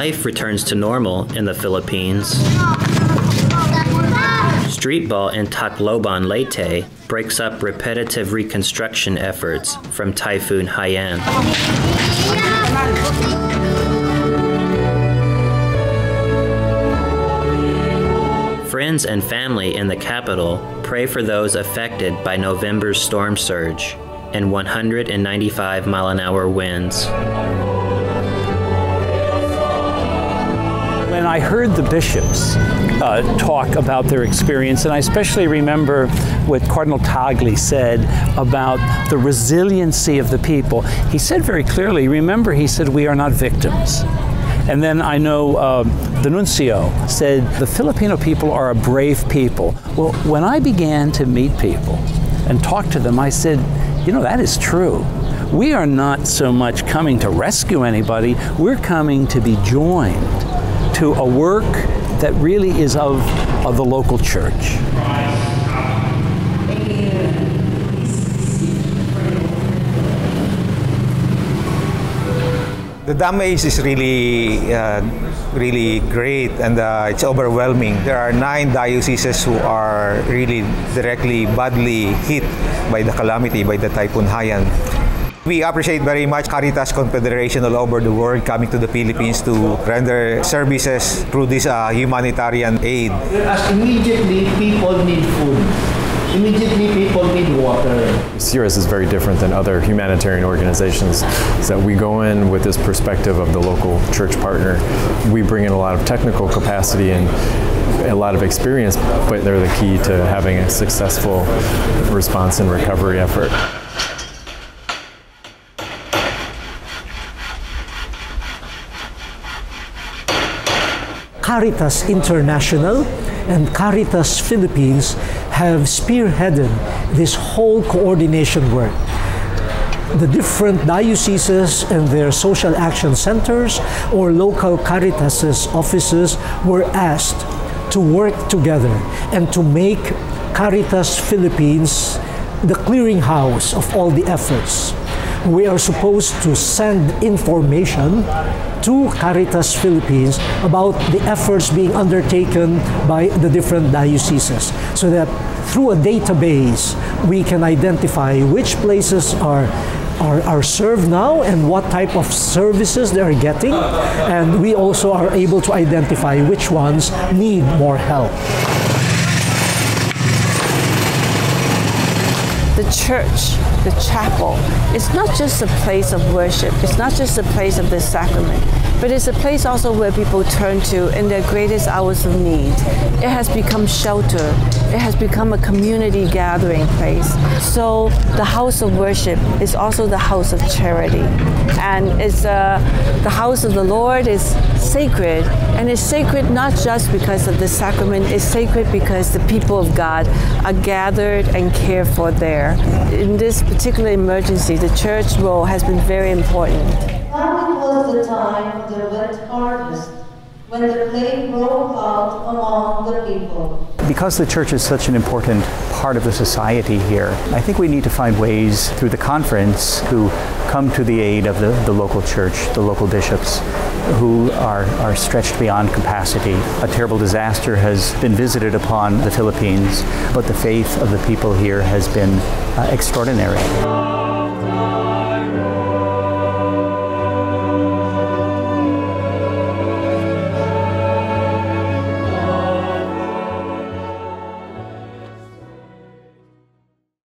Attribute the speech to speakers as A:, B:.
A: life returns to normal in the Philippines, street ball in Tacloban, Leyte breaks up repetitive reconstruction efforts from Typhoon Haiyan. Friends and family in the capital pray for those affected by November's storm surge and 195-mile-an-hour winds.
B: When I heard the bishops talk about their experience, and I especially remember what Cardinal Tagle said about the resiliency of the people, he said very clearly, remember, he said, we are not victims. And then I know the nuncio said, the Filipino people are a brave people. Well, when I began to meet people and talk to them, I said, you know, that is true. We are not so much coming to rescue anybody, we're coming to be joined to a work that really is of the local church.
C: The damage is really great, and it's overwhelming. There are 9 dioceses who are really directly badly hit by the calamity, by the Typhoon Haiyan. We appreciate very much Caritas Confederation all over the world coming to the Philippines to render services through this humanitarian aid.
D: As immediately people need food. Immediately people need water.
E: CRS is very different than other humanitarian organizations, so we go in with this perspective of the local church partner. We bring in a lot of technical capacity and a lot of experience, but they're the key to having a successful response and recovery effort.
F: Caritas International and Caritas Philippines have spearheaded this whole coordination work. The different dioceses and their social action centers or local Caritas offices were asked to work together and to make Caritas Philippines the clearinghouse of all the efforts. We are supposed to send information to Caritas Philippines about the efforts being undertaken by the different dioceses, so that through a database we can identify which places are served now and what type of services they are getting, and we also are able to identify which ones need more help.
G: The church, the chapel, it's not just a place of worship, it's not just a place of the sacrament, but it's a place also where people turn to in their greatest hours of need. It has become shelter, it has become a community gathering place. So the house of worship is also the house of charity. And it's the house of the Lord is sacred, and it's sacred not just because of the sacrament, it's sacred because the people of God are gathered and cared for there. In this particular emergency, the church role has been very important.
H: Now it was the time of the wet harvest, when the plague broke out among the people.
B: Because the church is such an important part of the society here, I think we need to find ways through the conference to come to the aid of the local church, the local bishops, who are stretched beyond capacity. A terrible disaster has been visited upon the Philippines, but the faith of the people here has been extraordinary.